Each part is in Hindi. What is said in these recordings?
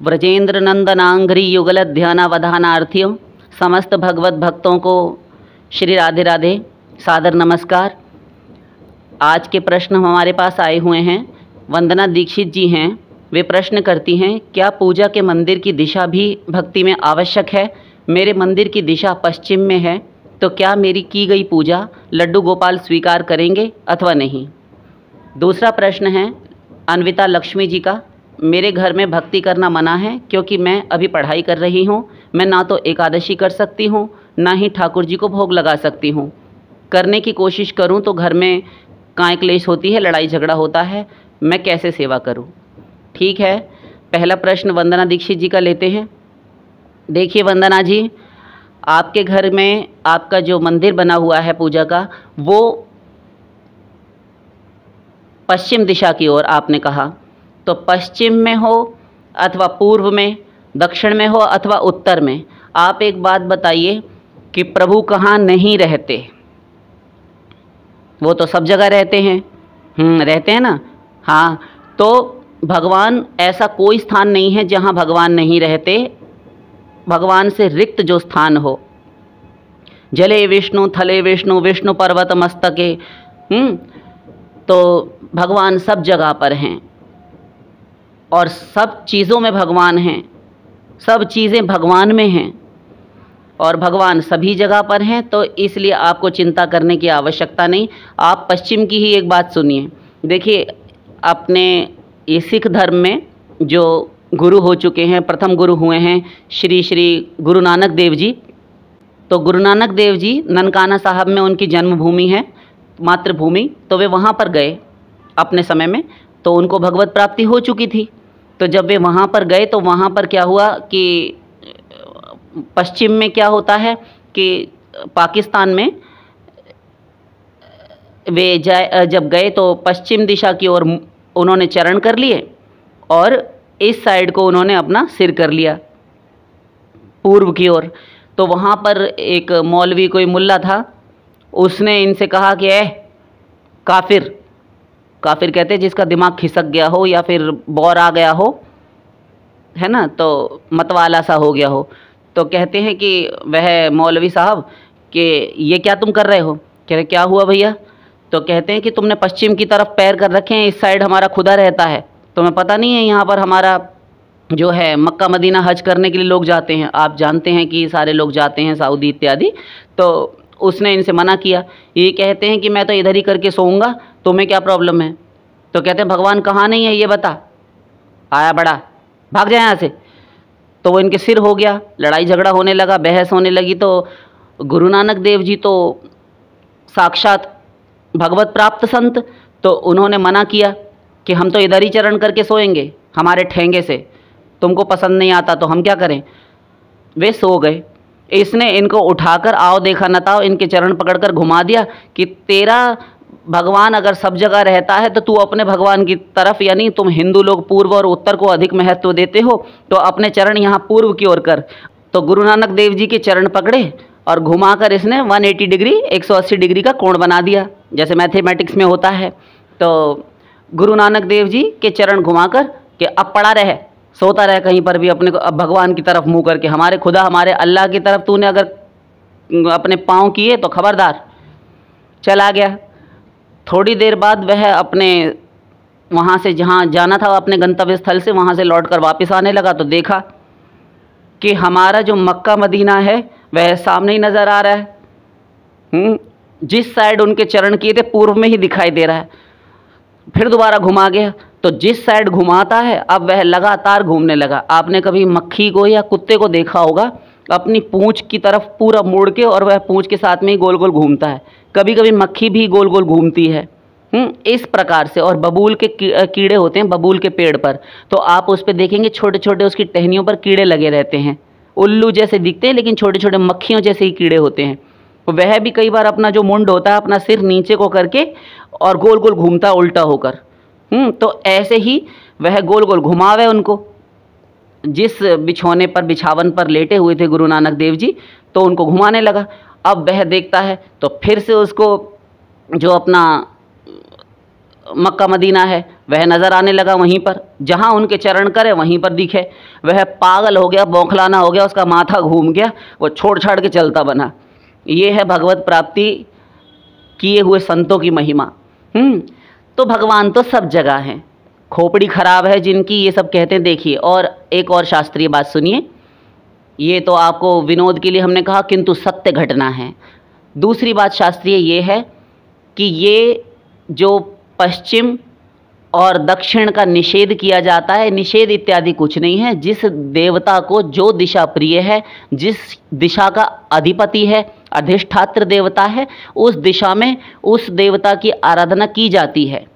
व्रजेंद्र नंदनांघ्रि युगल ध्यानावधानार्थियों समस्त भगवत भक्तों को श्री राधे राधे, सादर नमस्कार। आज के प्रश्न हमारे पास आए हुए हैं। वंदना दीक्षित जी हैं। वे प्रश्न करती हैं, क्या पूजा के मंदिर की दिशा भी भक्ति में आवश्यक है? मेरे मंदिर की दिशा पश्चिम में है, तो क्या मेरी की गई पूजा लड्डू गोपाल स्वीकार करेंगे अथवा नहीं? दूसरा प्रश्न है अन्विता लक्ष्मी जी का, मेरे घर में भक्ति करना मना है क्योंकि मैं अभी पढ़ाई कर रही हूँ। मैं ना तो एकादशी कर सकती हूँ, ना ही ठाकुर जी को भोग लगा सकती हूँ। करने की कोशिश करूँ तो घर में काय क्लेश होती है, लड़ाई झगड़ा होता है। मैं कैसे सेवा करूँ? ठीक है, पहला प्रश्न वंदना दीक्षित जी का लेते हैं। देखिए वंदना जी, आपके घर में आपका जो मंदिर बना हुआ है पूजा का, वो पश्चिम दिशा की ओर आपने कहा, तो पश्चिम में हो अथवा पूर्व में, दक्षिण में हो अथवा उत्तर में, आप एक बात बताइए कि प्रभु कहाँ नहीं रहते? वो तो सब जगह रहते हैं। रहते हैं ना। हाँ, तो भगवान, ऐसा कोई स्थान नहीं है जहाँ भगवान नहीं रहते। भगवान से रिक्त जो स्थान हो, जले विष्णु थले विष्णु विष्णु पर्वत मस्तके, तो भगवान सब जगह पर हैं और सब चीज़ों में भगवान हैं। सब चीज़ें भगवान में हैं और भगवान सभी जगह पर हैं, तो इसलिए आपको चिंता करने की आवश्यकता नहीं। आप पश्चिम की ही एक बात सुनिए। देखिए, अपने ये सिख धर्म में जो गुरु हो चुके हैं, प्रथम गुरु हुए हैं श्री श्री गुरु नानक देव जी। तो गुरु नानक देव जी ननकाना साहब में उनकी जन्मभूमि है, मातृभूमि। तो वे वहाँ पर गए अपने समय में, तो उनको भगवत प्राप्ति हो चुकी थी। तो जब वे वहाँ पर गए तो वहाँ पर क्या हुआ कि पश्चिम में क्या होता है कि पाकिस्तान में वे जब गए तो पश्चिम दिशा की ओर उन्होंने चरण कर लिए और इस साइड को उन्होंने अपना सिर कर लिया पूर्व की ओर। तो वहाँ पर एक मौलवी, कोई मुल्ला था, उसने इनसे कहा कि काफिर, काफिर कहते हैं जिसका दिमाग खिसक गया हो या फिर बौर आ गया हो, है ना, तो मतवाला सा हो गया हो। तो कहते हैं कि वह मौलवी साहब कि ये क्या तुम कर रहे हो? कह रहे क्या हुआ भैया? तो कहते हैं कि तुमने पश्चिम की तरफ पैर कर रखे हैं, इस साइड हमारा खुदा रहता है, तुम्हें पता नहीं है यहाँ पर हमारा जो है मक्का मदीना हज करने के लिए लोग जाते हैं। आप जानते हैं कि सारे लोग जाते हैं सऊदी इत्यादि। तो उसने इनसे मना किया। ये कहते हैं कि मैं तो इधर ही करके सोऊंगा, तुम्हें क्या प्रॉब्लम है? तो कहते हैं भगवान कहाँ नहीं है ये बता, आया बड़ा, भाग जाए यहाँ से। तो वो इनके सिर हो गया, लड़ाई झगड़ा होने लगा, बहस होने लगी। तो गुरु नानक देव जी तो साक्षात भगवत प्राप्त संत, तो उन्होंने मना किया कि हम तो इधर ही चरण करके सोएंगे हमारे ठेंगे से, तुमको पसंद नहीं आता तो हम क्या करें? वे सो गए। इसने इनको उठाकर आओ देखा न ताओ इनके चरण पकड़कर घुमा दिया कि तेरा भगवान अगर सब जगह रहता है तो तू अपने भगवान की तरफ, यानी तुम हिंदू लोग पूर्व और उत्तर को अधिक महत्व देते हो, तो अपने चरण यहाँ पूर्व की ओर कर। तो गुरु नानक देव जी के चरण पकड़े और घुमाकर इसने 180 डिग्री, 180 डिग्री का कोण बना दिया, जैसे मैथमेटिक्स में होता है। तो गुरु नानक देव जी के चरण घुमाकर कि अब पड़ा रहे, सोता रहे कहीं पर भी अपने को, अब भगवान की तरफ मुँह करके, हमारे खुदा हमारे अल्लाह की तरफ तूने अगर अपने पाँव किए तो खबरदार। चला गया। थोड़ी देर बाद वह अपने वहाँ से जहाँ जाना था अपने गंतव्य स्थल से, वहाँ से लौटकर वापस आने लगा तो देखा कि हमारा जो मक्का मदीना है वह सामने ही नज़र आ रहा है। जिस साइड उनके चरण किए थे पूर्व में ही दिखाई दे रहा है। फिर दोबारा घुमा गया, तो जिस साइड घुमाता है अब वह लगातार घूमने लगा। आपने कभी मक्खी को या कुत्ते को देखा होगा अपनी पूंछ की तरफ पूरा मोड़ के, और वह पूंछ के साथ में ही गोल गोल घूमता है। कभी कभी मक्खी भी गोल गोल घूमती है इस प्रकार से। और बबूल के कीड़े होते हैं बबूल के पेड़ पर, तो आप उस पर देखेंगे छोटे छोटे उसकी टहनियों पर कीड़े लगे रहते हैं। उल्लू जैसे दिखते हैं लेकिन छोटे छोटे मक्खियों जैसे ही कीड़े होते हैं। वह भी कई बार अपना जो मुंड होता है अपना सिर नीचे को करके और गोल गोल घूमता है उल्टा होकर। तो ऐसे ही वह गोल गोल घुमावे उनको। जिस बिछौने पर, बिछावन पर लेटे हुए थे गुरु नानक देव जी, तो उनको घुमाने लगा। अब वह देखता है तो फिर से उसको जो अपना मक्का मदीना है वह नज़र आने लगा वहीं पर, जहाँ उनके चरण करे वहीं पर दिखे। वह पागल हो गया, बौखलाना हो गया, उसका माथा घूम गया, वो छोड़ छाड़ के चलता बना। ये है भगवत प्राप्ति किए हुए संतों की महिमा। तो भगवान तो सब जगह हैं, खोपड़ी खराब है जिनकी ये सब कहते हैं। देखिए, और एक और शास्त्रीय बात सुनिए, ये तो आपको विनोद के लिए हमने कहा, किंतु सत्य घटना है। दूसरी बात शास्त्रीय ये है कि ये जो पश्चिम और दक्षिण का निषेध किया जाता है, निषेध इत्यादि कुछ नहीं है। जिस देवता को जो दिशा प्रिय है, जिस दिशा का अधिपति है, अधिष्ठात्र देवता है, उस दिशा में उस देवता की आराधना की जाती है।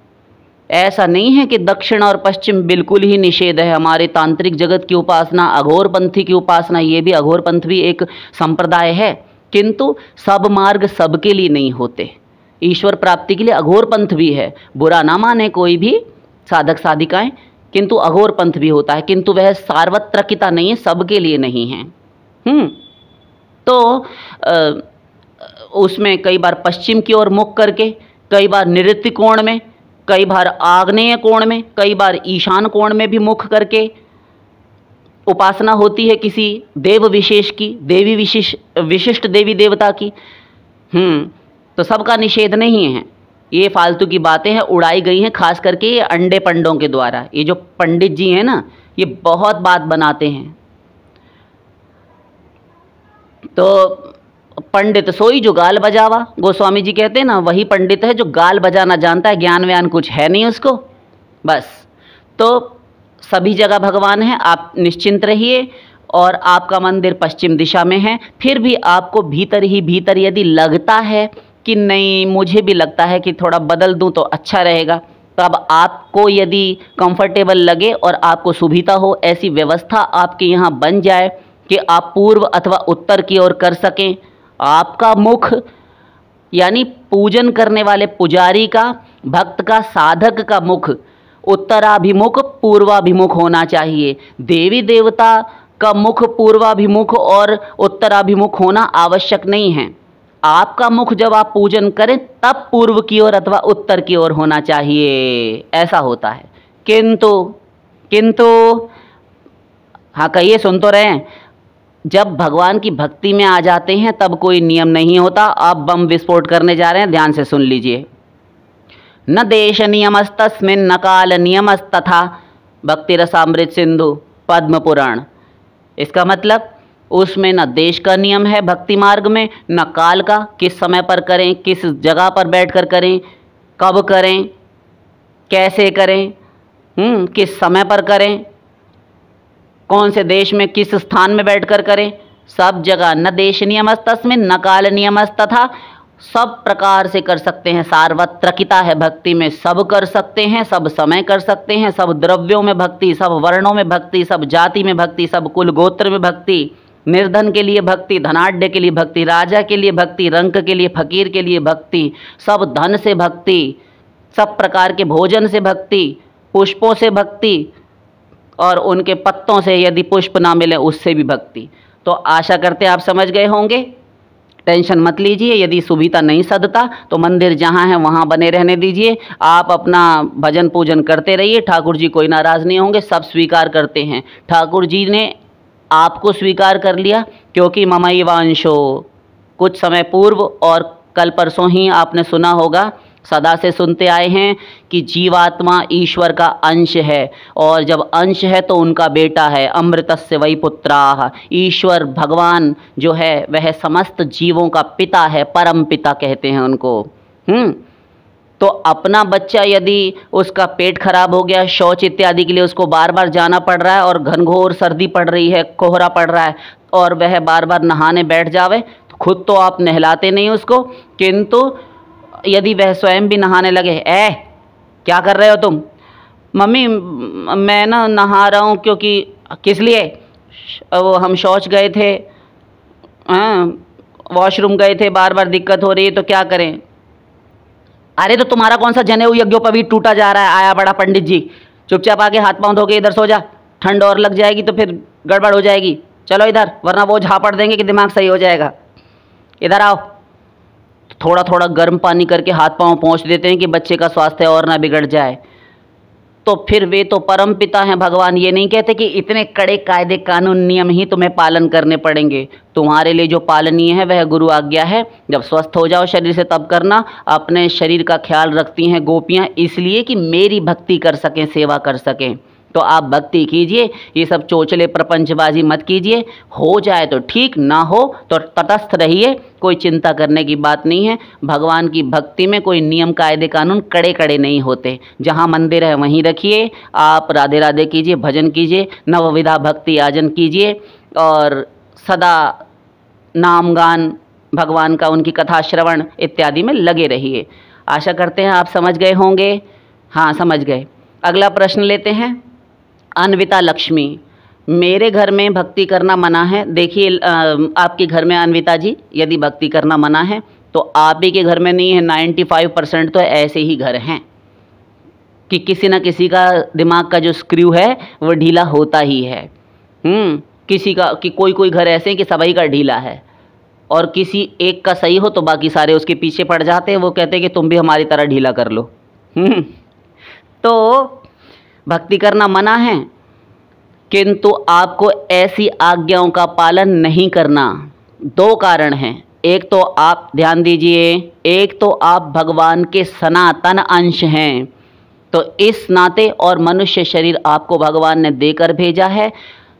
ऐसा नहीं है कि दक्षिण और पश्चिम बिल्कुल ही निषेध है। हमारे तांत्रिक जगत की उपासना, अघोरपंथी की उपासना, ये भी अघोरपंथ भी एक संप्रदाय है, किंतु सब मार्ग सबके लिए नहीं होते। ईश्वर प्राप्ति के लिए अघोरपंथ भी है, बुरा ना माने कोई भी साधक साधिकाएं, किंतु अघोरपंथ भी होता है, किंतु वह सार्वत्रिकता नहीं है, सबके लिए नहीं है। तो उसमें कई बार पश्चिम की ओर मुख करके, कई बार नैऋत्य कोण में, कई बार आग्नेय कोण में, कई बार ईशान कोण में भी मुख करके उपासना होती है किसी देव विशेष की, देवी विशिष्ट देवी देवता की। तो सबका निषेध नहीं है। ये फालतू की बातें हैं, उड़ाई गई हैं, खास करके ये अंडे पंडों के द्वारा। ये जो पंडित जी हैं ना, ये बहुत बात बनाते हैं। तो पंडित सोई जो गाल बजावा, गोस्वामी जी कहते हैं ना, वही पंडित है जो गाल बजाना जानता है, ज्ञान व्यान कुछ है नहीं उसको। बस, तो सभी जगह भगवान है, आप निश्चिंत रहिए। और आपका मंदिर पश्चिम दिशा में है, फिर भी आपको भीतर ही भीतर यदि लगता है कि नहीं, मुझे भी लगता है कि थोड़ा बदल दूं तो अच्छा रहेगा, तो अब आपको यदि कंफर्टेबल लगे और आपको सुविधा हो, ऐसी व्यवस्था आपके यहाँ बन जाए कि आप पूर्व अथवा उत्तर की ओर कर सकें। आपका मुख यानी पूजन करने वाले पुजारी का, भक्त का, साधक का मुख उत्तराभिमुख, पूर्वाभिमुख होना चाहिए। देवी देवता का मुख पूर्वाभिमुख और उत्तराभिमुख होना आवश्यक नहीं है। आपका मुख जब आप पूजन करें तब पूर्व की ओर अथवा उत्तर की ओर होना चाहिए, ऐसा होता है। किंतु हाँ कहिए, सुन तो रहे हैं। जब भगवान की भक्ति में आ जाते हैं तब कोई नियम नहीं होता। आप बम विस्फोट करने जा रहे हैं, ध्यान से सुन लीजिए। न देश नियमस्तस्मिन् न काल नियमस्तथा, भक्ति रसामृत सिंधु पद्म पुराण। इसका मतलब उसमें न देश का नियम है भक्ति मार्ग में, न काल का, किस समय पर करें, किस जगह पर बैठकर करें, कब करें, कैसे करें, किस समय पर करें, कौन से देश में किस स्थान में बैठकर करें। सब जगह न देश नियमस्तस्मिन् न काल नियमस्तथा, सब प्रकार से कर सकते हैं। सार्वत्रिकता है भक्ति में, सब कर सकते हैं, सब समय कर सकते हैं, सब द्रव्यों में भक्ति, सब वर्णों में भक्ति, सब जाति में भक्ति, सब कुल गोत्र में भक्ति, निर्धन के लिए भक्ति, धनाढ्य के लिए भक्ति, राजा के लिए भक्ति, रंक के लिए, फकीर के लिए भक्ति, सब धन से भक्ति, सब प्रकार के भोजन से भक्ति, पुष्पों से भक्ति, और उनके पत्तों से यदि पुष्प ना मिले उससे भी भक्ति। तो आशा करते आप समझ गए होंगे। टेंशन मत लीजिए, यदि सुविधा नहीं सदता तो मंदिर जहाँ है वहाँ बने रहने दीजिए। आप अपना भजन पूजन करते रहिए, ठाकुर जी कोई नाराज़ नहीं होंगे, सब स्वीकार करते हैं। ठाकुर जी ने आपको स्वीकार कर लिया क्योंकि ममैवांशो, कुछ समय पूर्व और कल परसों ही आपने सुना होगा, सदा से सुनते आए हैं कि जीवात्मा ईश्वर का अंश है, और जब अंश है तो उनका बेटा है। अमृतस्य वै पुत्राः, ईश्वर भगवान जो है वह समस्त जीवों का पिता है, परम पिता कहते हैं उनको। तो अपना बच्चा यदि उसका पेट खराब हो गया, शौच इत्यादि के लिए उसको बार बार जाना पड़ रहा है, और घनघोर सर्दी पड़ रही है, कोहरा पड़ रहा है, और वह बार बार नहाने बैठ जावे, तो खुद तो आप नहलाते नहीं उसको, किंतु यदि वह स्वयं भी नहाने लगे, क्या कर रहे हो तुम? मम्मी मैं ना नहा रहा हूँ, क्योंकि किस लिए? वो हम शौच गए थे, वॉशरूम गए थे, बार बार दिक्कत हो रही है, तो क्या करें? अरे तो तुम्हारा कौन सा जनेऊ यज्ञोपवीत टूटा जा रहा है? आया बड़ा पंडित जी, चुपचाप आके हाथ पांव धो के इधर सो जा, ठंड और लग जाएगी तो फिर गड़बड़ हो जाएगी। चलो इधर, वरना वो झापड़ देंगे कि दिमाग सही हो जाएगा। इधर आओ। थोड़ा थोड़ा गर्म पानी करके हाथ पांव पोंछ देते हैं कि बच्चे का स्वास्थ्य और ना बिगड़ जाए, तो फिर वे तो परम पिता हैं। भगवान ये नहीं कहते कि इतने कड़े कायदे कानून नियम ही तुम्हें पालन करने पड़ेंगे। तुम्हारे लिए जो पालनीय है वह गुरु आज्ञा है। जब स्वस्थ हो जाओ शरीर से तब करना। अपने शरीर का ख्याल रखती हैं गोपियाँ इसलिए कि मेरी भक्ति कर सकें, सेवा कर सकें। तो आप भक्ति कीजिए, ये सब चोचले प्रपंचबाजी मत कीजिए। हो जाए तो ठीक, ना हो तो तटस्थ रहिए, कोई चिंता करने की बात नहीं है। भगवान की भक्ति में कोई नियम कायदे कानून कड़े कड़े नहीं होते। जहाँ मंदिर है वहीं रखिए, आप राधे राधे कीजिए, भजन कीजिए, नवविधा भक्ति आजन कीजिए और सदा नाम गान भगवान का, उनकी कथा श्रवण इत्यादि में लगे रहिए। आशा करते हैं आप समझ गए होंगे। हाँ, समझ गए। अगला प्रश्न लेते हैं। अन्विता लक्ष्मी, मेरे घर में भक्ति करना मना है। देखिए आपके घर में अन्विता जी यदि भक्ति करना मना है तो आप ही के घर में नहीं है, 95% तो ऐसे ही घर हैं कि किसी न किसी का दिमाग का जो स्क्रू है वो ढीला होता ही है। किसी का कि कोई घर ऐसे हैं कि सभी का ढीला है और किसी एक का सही हो तो बाकी सारे उसके पीछे पड़ जाते हैं। वो कहते हैं कि तुम भी हमारी तरह ढीला कर लो। तो भक्ति करना मना है, किंतु आपको ऐसी आज्ञाओं का पालन नहीं करना। दो कारण हैं। एक तो आप ध्यान दीजिए, एक तो आप भगवान के सनातन अंश हैं, तो इस नाते और मनुष्य शरीर आपको भगवान ने देकर भेजा है।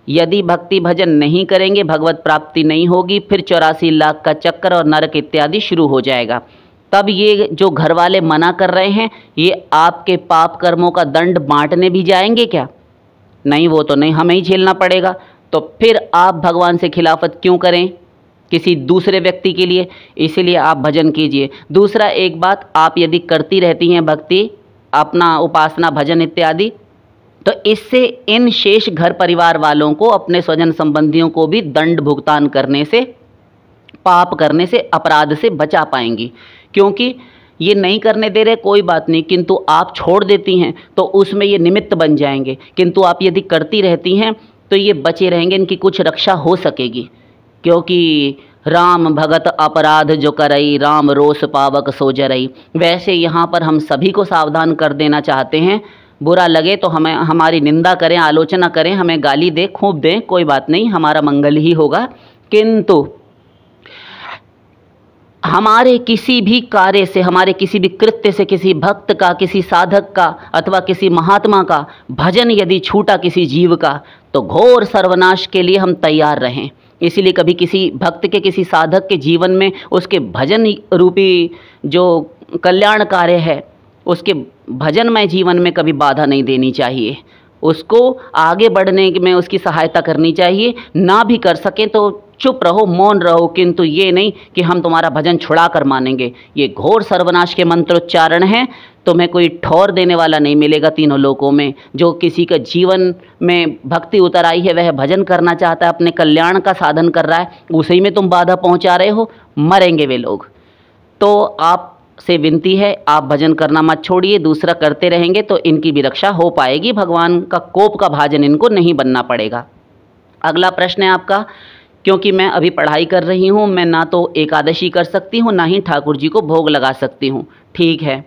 यदि भक्ति भजन नहीं करेंगे भगवत प्राप्ति नहीं होगी, फिर 84 लाख का चक्कर और नरक इत्यादि शुरू हो जाएगा। तब ये जो घर वाले मना कर रहे हैं ये आपके पाप कर्मों का दंड बांटने भी जाएंगे क्या? नहीं, वो तो नहीं, हमें ही झेलना पड़ेगा। तो फिर आप भगवान से खिलाफत क्यों करें किसी दूसरे व्यक्ति के लिए? इसीलिए आप भजन कीजिए। दूसरा एक बात, आप यदि करती रहती हैं भक्ति, अपना उपासना भजन इत्यादि, तो इससे इन शेष घर परिवार वालों को, अपने स्वजन संबंधियों को भी दंड भुगतान करने से, पाप करने से, अपराध से बचा पाएंगी। क्योंकि ये नहीं करने दे रहे कोई बात नहीं, किंतु आप छोड़ देती हैं तो उसमें ये निमित्त बन जाएंगे। किंतु आप यदि करती रहती हैं तो ये बचे रहेंगे, इनकी कुछ रक्षा हो सकेगी। क्योंकि राम भगत अपराध जो करई, राम रोष पावक सो जरई। वैसे यहाँ पर हम सभी को सावधान कर देना चाहते हैं। बुरा लगे तो हमें, हमारी निंदा करें, आलोचना करें, हमें गाली दे, खूब दें, कोई बात नहीं, हमारा मंगल ही होगा। किंतु हमारे किसी भी कार्य से, हमारे किसी भी कृत्य से, किसी भक्त का, किसी साधक का अथवा किसी महात्मा का भजन यदि छूटा किसी जीव का, तो घोर सर्वनाश के लिए हम तैयार रहें। इसीलिए कभी किसी भक्त के, किसी साधक के जीवन में उसके भजन रूपी जो कल्याण कार्य है, उसके भजनमय जीवन में कभी बाधा नहीं देनी चाहिए। उसको आगे बढ़ने में उसकी सहायता करनी चाहिए। ना भी कर सकें तो चुप रहो, मौन रहो, किंतु ये नहीं कि हम तुम्हारा भजन छुड़ा कर मानेंगे। ये घोर सर्वनाश के मंत्रोच्चारण हैं। तुम्हें कोई ठौर देने वाला नहीं मिलेगा तीनों लोकों में। जो किसी का जीवन में भक्ति उतर आई है, वह भजन करना चाहता है, अपने कल्याण का साधन कर रहा है, उसी में तुम बाधा पहुंचा रहे हो, मरेंगे वे लोग। तो आप से विनती है, आप भजन करना मत छोड़िए। दूसरा, करते रहेंगे तो इनकी भी रक्षा हो पाएगी, भगवान का कोप का भाजन इनको नहीं बनना पड़ेगा। अगला प्रश्न है आपका, क्योंकि मैं अभी पढ़ाई कर रही हूँ, मैं ना तो एकादशी कर सकती हूँ, ना ही ठाकुर जी को भोग लगा सकती हूँ। ठीक है,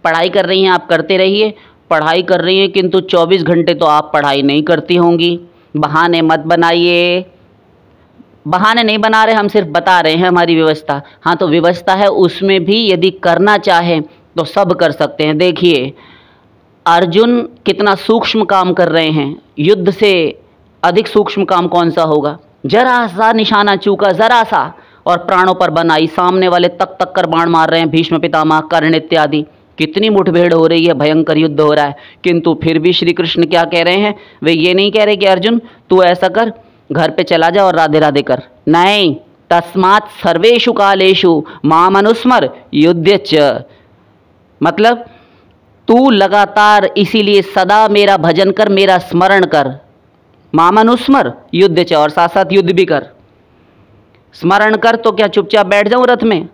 पढ़ाई कर रही हैं आप, करते रहिए। पढ़ाई कर रही हैं किंतु 24 घंटे तो आप पढ़ाई नहीं करती होंगी। बहाने मत बनाइए। बहाने नहीं बना रहे, हम सिर्फ बता रहे हैं हमारी व्यवस्था। हाँ, तो व्यवस्था है, उसमें भी यदि करना चाहें तो सब कर सकते हैं। देखिए अर्जुन कितना सूक्ष्म काम कर रहे हैं। युद्ध से अधिक सूक्ष्म काम कौन सा होगा? जरा सा निशाना चूका, जरा सा, और प्राणों पर बनाई। सामने वाले तक तक कर बाण मार रहे हैं, भीष्म पितामह, कर्ण इत्यादि। कितनी मुठभेड़ हो रही है, भयंकर युद्ध हो रहा है, किंतु फिर भी श्री कृष्ण क्या कह रहे हैं? वे ये नहीं कह रहे कि अर्जुन तू ऐसा कर, घर पे चला जा और राधे राधे कर। नहीं, तस्मात् सर्वेषु कालेषु माम अनुस्मर युध्य च। मतलब तू लगातार इसीलिए सदा मेरा भजन कर, मेरा स्मरण कर। माम अनुस्मर युध्य च, और साथ साथ युद्ध भी कर। स्मरण कर तो क्या चुपचाप बैठ जाऊं रथ में?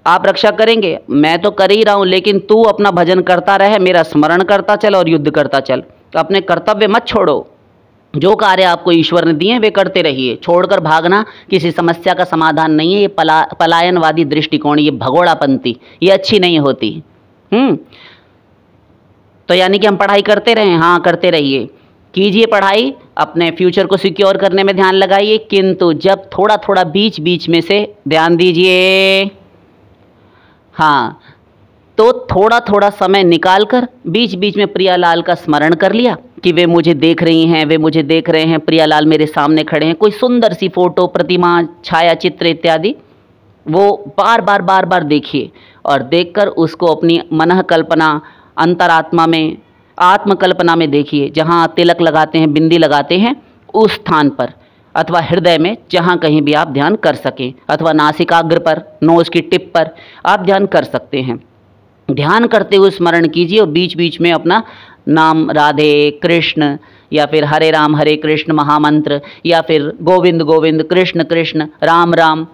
आप रक्षा करेंगे, मैं तो कर ही रहा हूं, लेकिन तू अपना भजन करता रहे, मेरा स्मरण करता चल और युद्ध करता चल। अपने कर्तव्य मत छोड़ो। जो कार्य आपको ईश्वर ने दिए हैं वे करते रहिए। छोड़कर भागना किसी समस्या का समाधान नहीं है। ये पलायनवादी दृष्टिकोण, ये भगोड़ापंथी, ये अच्छी नहीं होती। तो यानी कि हम पढ़ाई करते रहें, हाँ करते रहिए, कीजिए पढ़ाई, अपने फ्यूचर को सिक्योर करने में ध्यान लगाइए, किंतु जब थोड़ा थोड़ा बीच बीच में से ध्यान दीजिए, हाँ, तो थोड़ा थोड़ा समय निकालकर बीच बीच में प्रियालाल का स्मरण कर लिया कि वे मुझे देख रही हैं, वे मुझे देख रहे हैं, प्रियालाल मेरे सामने खड़े हैं। कोई सुंदर सी फोटो, प्रतिमा, छाया चित्र इत्यादि वो बार बार बार बार देखिए और देखकर उसको अपनी मनः कल्पना, अंतरात्मा में, आत्मकल्पना में देखिए। जहाँ तिलक लगाते हैं, बिंदी लगाते हैं, उस स्थान पर अथवा हृदय में, जहाँ कहीं भी आप ध्यान कर सकें, अथवा नासिकाग्र पर, नोज की टिप पर आप ध्यान कर सकते हैं। ध्यान करते हुए स्मरण कीजिए और बीच बीच में अपना नाम राधे कृष्ण या फिर हरे राम हरे कृष्ण महामंत्र या फिर गोविंद गोविंद कृष्ण कृष्ण राम राम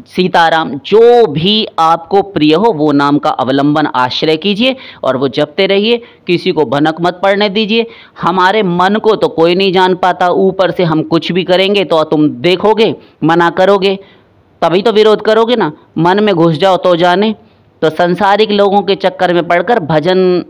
सीताराम, जो भी आपको प्रिय हो वो नाम का अवलंबन आश्रय कीजिए और वो जपते रहिए। किसी को भनक मत पड़ने दीजिए। हमारे मन को तो कोई नहीं जान पाता, ऊपर से हम कुछ भी करेंगे तो तुम देखोगे, मना करोगे, तभी तो विरोध करोगे ना। मन में घुस जाओ तो जाने। तो संसारिक लोगों के चक्कर में पड़कर भजन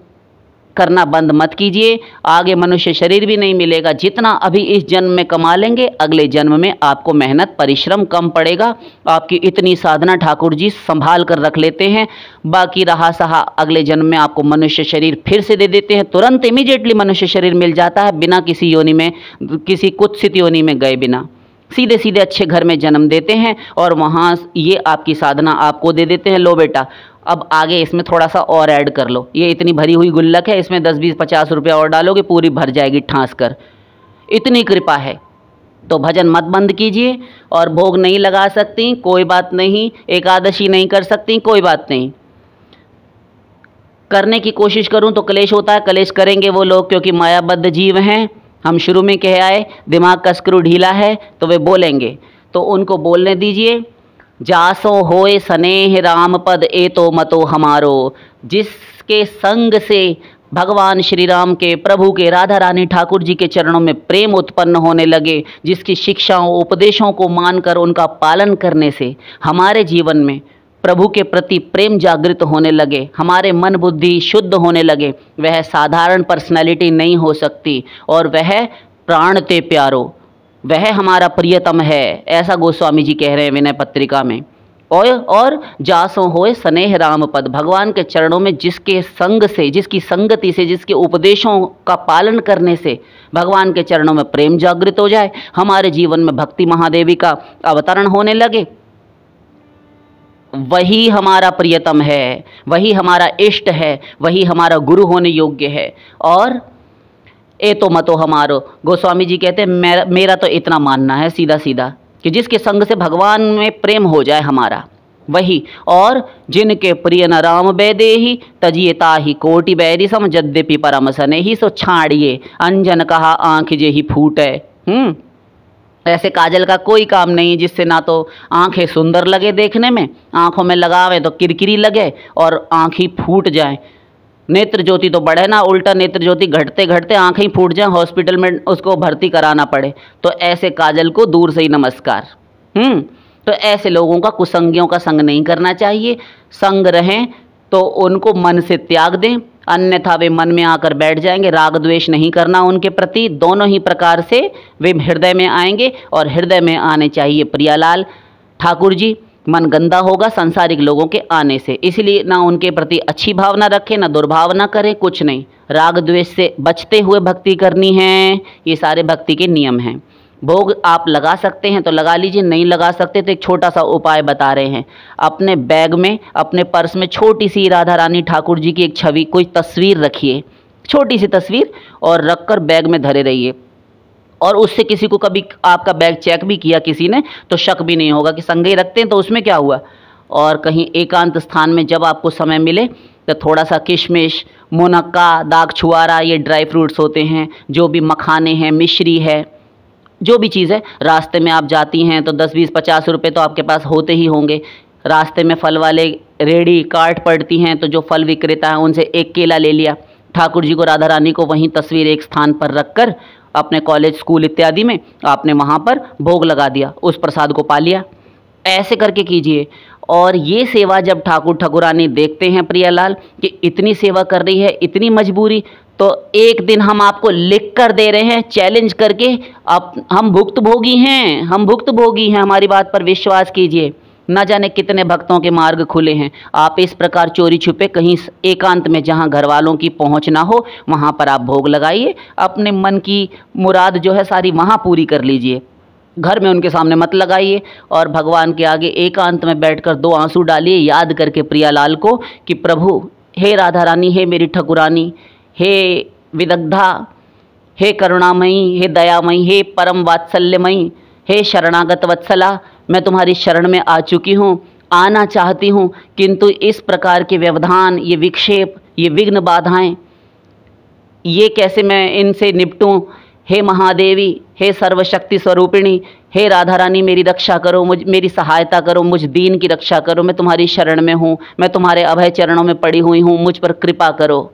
करना बंद मत कीजिए। आगे मनुष्य शरीर भी नहीं मिलेगा। जितना अभी इस जन्म में कमा लेंगे, अगले जन्म में आपको मेहनत परिश्रम कम पड़ेगा। आपकी इतनी साधना ठाकुर जी संभाल कर रख लेते हैं। बाकी रहा सहा अगले जन्म में आपको मनुष्य शरीर फिर से दे देते हैं। तुरंत इमीडिएटली मनुष्य शरीर मिल जाता है, बिना किसी योनि में, किसी कुत्सित योनि में गए बिना। सीधे सीधे अच्छे घर में जन्म देते हैं और वहाँ ये आपकी साधना आपको दे देते हैं। लो बेटा, अब आगे इसमें थोड़ा सा और ऐड कर लो, ये इतनी भरी हुई गुल्लक है, इसमें 10 20 50 रुपया और डालोगे, पूरी भर जाएगी ठांस कर। इतनी कृपा है। तो भजन मत बंद कीजिए। और भोग नहीं लगा सकती, कोई बात नहीं। एकादशी नहीं कर सकती, कोई बात नहीं। करने की कोशिश करूं तो क्लेश होता है। क्लेश करेंगे वो लोग क्योंकि मायाबद्ध जीव हैं। हम शुरू में कह आए, दिमाग का स्क्रू ढीला है तो वे बोलेंगे, तो उनको बोलने दीजिए। जासो होए स्नेह राम पद ए तो मतो हमारो। जिसके संग से भगवान श्री राम के, प्रभु के, राधा रानी ठाकुर जी के चरणों में प्रेम उत्पन्न होने लगे, जिसकी शिक्षाओं उपदेशों को मानकर उनका पालन करने से हमारे जीवन में प्रभु के प्रति प्रेम जागृत होने लगे, हमारे मन बुद्धि शुद्ध होने लगे, वह साधारण पर्सनालिटी नहीं हो सकती और वह प्राण ते प्यारो, वह हमारा प्रियतम है। ऐसा गोस्वामी जी कह रहे हैं विनय पत्रिका में। और जासो होए स्नेह राम पद, भगवान के चरणों में जिसके संग से, जिसकी संगति से, जिसके उपदेशों का पालन करने से भगवान के चरणों में प्रेम जागृत हो जाए, हमारे जीवन में भक्ति महादेवी का अवतरण होने लगे, वही हमारा प्रियतम है, वही हमारा इष्ट है, वही हमारा गुरु होने योग्य है। और ए तो मतो हमारो, गोस्वामी जी कहते हैं मेरा तो इतना मानना है सीधा सीधा कि जिसके संग से भगवान में प्रेम हो जाए हमारा, वही। और जिनके प्रिय न राम बैदेही तजिए ताही कोटि बैरी सम यद्यपि परम सनेही। सो छाड़िए अंजन कहा आँख जेही फूटे। ऐसे काजल का कोई काम नहीं जिससे ना तो आंखें सुंदर लगे देखने में, आंखों में लगावे तो किरकिरी लगे और आँख ही फूट जाए। नेत्र ज्योति तो बढ़े ना, उल्टा नेत्र ज्योति घटते घटते आंखें ही फूट जाए, हॉस्पिटल में उसको भर्ती कराना पड़े। तो ऐसे काजल को दूर से ही नमस्कार। तो ऐसे लोगों का, कुसंगियों का संग नहीं करना चाहिए। संग रहें तो उनको मन से त्याग दें, अन्यथा वे मन में आकर बैठ जाएंगे। राग द्वेष नहीं करना उनके प्रति, दोनों ही प्रकार से वे हृदय में आएंगे और हृदय में आने चाहिए प्रियालाल ठाकुर जी। मन गंदा होगा सांसारिक लोगों के आने से, इसलिए ना उनके प्रति अच्छी भावना रखें, ना दुर्भावना करें, कुछ नहीं। राग द्वेष से बचते हुए भक्ति करनी है, ये सारे भक्ति के नियम हैं। भोग आप लगा सकते हैं तो लगा लीजिए, नहीं लगा सकते तो एक छोटा सा उपाय बता रहे हैं। अपने बैग में, अपने पर्स में छोटी सी राधा रानी ठाकुर जी की एक छवि, कोई तस्वीर रखिए, छोटी सी तस्वीर, और रखकर बैग में धरे रहिए। और उससे किसी को कभी आपका बैग चेक भी किया किसी ने तो शक भी नहीं होगा कि संगे रखते हैं तो उसमें क्या हुआ। और कहीं एकांत स्थान में जब आपको समय मिले तो थोड़ा सा किशमिश, मुनक्का, दाग छुआरा, ये ड्राई फ्रूट्स होते हैं, जो भी मखाने हैं, मिश्री है, जो भी चीज़ है, रास्ते में आप जाती हैं तो 10 20 50 रुपये तो आपके पास होते ही होंगे। रास्ते में फल वाले रेडी कार्ट पड़ती हैं तो जो फल विक्रेता है उनसे एक केला ले लिया। ठाकुर जी को, राधा रानी को वहीं तस्वीर एक स्थान पर रखकर अपने कॉलेज स्कूल इत्यादि में आपने वहाँ पर भोग लगा दिया, उस प्रसाद को पा लिया। ऐसे करके कीजिए। और ये सेवा जब ठाकुर ठाकुरानी देखते हैं प्रियालाल कि इतनी सेवा कर रही है, इतनी मजबूरी, तो एक दिन हम आपको लिख कर दे रहे हैं चैलेंज करके, आप हम भुक्तभोगी हैं, हम भुक्तभोगी हैं, हमारी बात पर विश्वास कीजिए। न जाने कितने भक्तों के मार्ग खुले हैं। आप इस प्रकार चोरी छुपे कहीं एकांत में जहां घर वालों की पहुंच ना हो वहां पर आप भोग लगाइए, अपने मन की मुराद जो है सारी वहां पूरी कर लीजिए। घर में उनके सामने मत लगाइए और भगवान के आगे एकांत में बैठकर 2 आंसू डालिए, याद करके प्रियालाल को कि प्रभु, हे राधा रानी, हे मेरी ठकुरानी, हे विदग्धा, हे करुणामयी, हे दयामयी, हे परम वात्सल्यमयी, हे शरणागत वत्सला, मैं तुम्हारी शरण में आ चुकी हूँ, आना चाहती हूँ, किंतु इस प्रकार के व्यवधान, ये विक्षेप, ये विघ्न बाधाएं, ये कैसे मैं इनसे निपटूं। हे महादेवी, हे सर्वशक्ति स्वरूपिणी, हे राधा रानी, मेरी रक्षा करो, मेरी सहायता करो, मुझ दीन की रक्षा करो, मैं तुम्हारी शरण में हूँ, मैं तुम्हारे अभय चरणों में पड़ी हुई हूँ, मुझ पर कृपा करो।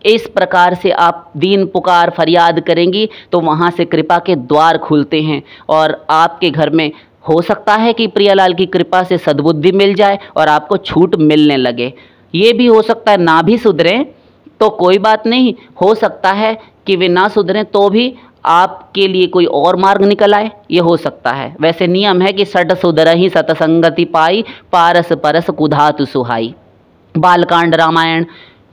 इस प्रकार से आप दीन पुकार फरियाद करेंगी तो वहाँ से कृपा के द्वार खुलते हैं और आपके घर में हो सकता है कि प्रियालाल की कृपा से सद्बुद्धि मिल जाए और आपको छूट मिलने लगे। ये भी हो सकता है ना भी सुधरें तो कोई बात नहीं, हो सकता है कि वे ना सुधरें तो भी आपके लिए कोई और मार्ग निकल आए, ये हो सकता है। वैसे नियम है कि सट सुधरहि सतसंगति पाई, पारस परस कुधातु सुहाई। बालकांड रामायण,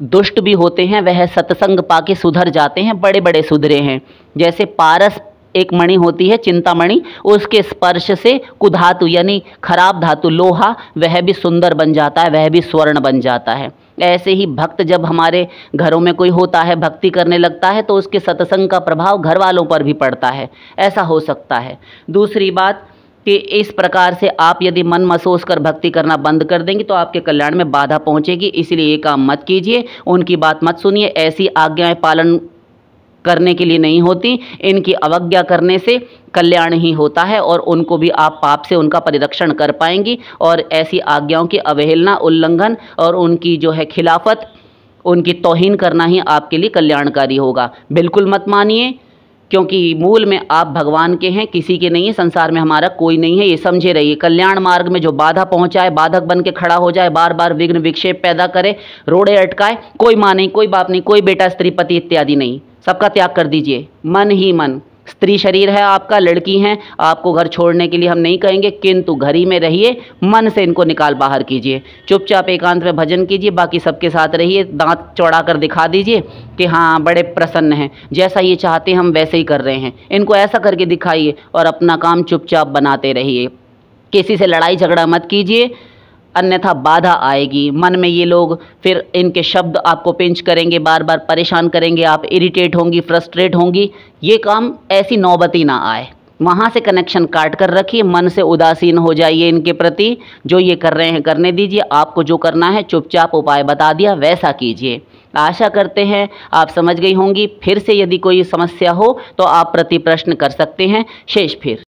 दुष्ट भी होते हैं, वह सत्संग पाके सुधर जाते हैं, बड़े बड़े सुधरे हैं। जैसे पारस एक मणि होती है, चिंतामणि, उसके स्पर्श से कुधातु यानी खराब धातु लोहा, वह भी सुंदर बन जाता है, वह भी स्वर्ण बन जाता है। ऐसे ही भक्त जब हमारे घरों में कोई होता है, भक्ति करने लगता है, तो उसके सत्संग का प्रभाव घर वालों पर भी पड़ता है, ऐसा हो सकता है। दूसरी बात कि इस प्रकार से आप यदि मन मसोस कर भक्ति करना बंद कर देंगे तो आपके कल्याण में बाधा पहुंचेगी, इसलिए ये काम मत कीजिए, उनकी बात मत सुनिए। ऐसी आज्ञाएं पालन करने के लिए नहीं होती, इनकी अवज्ञा करने से कल्याण ही होता है और उनको भी आप पाप से उनका परिरक्षण कर पाएंगी। और ऐसी आज्ञाओं की अवहेलना, उल्लंघन और उनकी जो है खिलाफत, उनकी तौहीन करना ही आपके लिए कल्याणकारी होगा। बिल्कुल मत मानिए, क्योंकि मूल में आप भगवान के हैं, किसी के नहीं है, संसार में हमारा कोई नहीं है, ये समझे रहिए। कल्याण मार्ग में जो बाधा पहुंचाए, बाधक बन के खड़ा हो जाए, बार बार विघ्न विक्षेप पैदा करे, रोड़े अटकाए, कोई माँ नहीं, कोई बाप नहीं, कोई बेटा स्त्री पति इत्यादि नहीं, सबका त्याग कर दीजिए। मन ही मन, स्त्री शरीर है आपका, लड़की हैं, आपको घर छोड़ने के लिए हम नहीं कहेंगे, किंतु घर ही में रहिए, मन से इनको निकाल बाहर कीजिए। चुपचाप एकांत में भजन कीजिए, बाकी सबके साथ रहिए, दांत चौड़ा कर दिखा दीजिए कि हाँ बड़े प्रसन्न हैं, जैसा ये चाहते हैं हम वैसे ही कर रहे हैं, इनको ऐसा करके दिखाइए और अपना काम चुपचाप बनाते रहिए। किसी से लड़ाई झगड़ा मत कीजिए, अन्यथा बाधा आएगी। मन में ये लोग फिर इनके शब्द आपको पिंच करेंगे, बार बार परेशान करेंगे, आप इरिटेट होंगी, फ्रस्ट्रेट होंगी। ये काम ऐसी नौबत ही ना आए, वहाँ से कनेक्शन काट कर रखिए, मन से उदासीन हो जाइए इनके प्रति। जो ये कर रहे हैं करने दीजिए, आपको जो करना है चुपचाप उपाय बता दिया वैसा कीजिए। आशा करते हैं आप समझ गई होंगी। फिर से यदि कोई समस्या हो तो आप प्रति प्रश्न कर सकते हैं। शेष फिर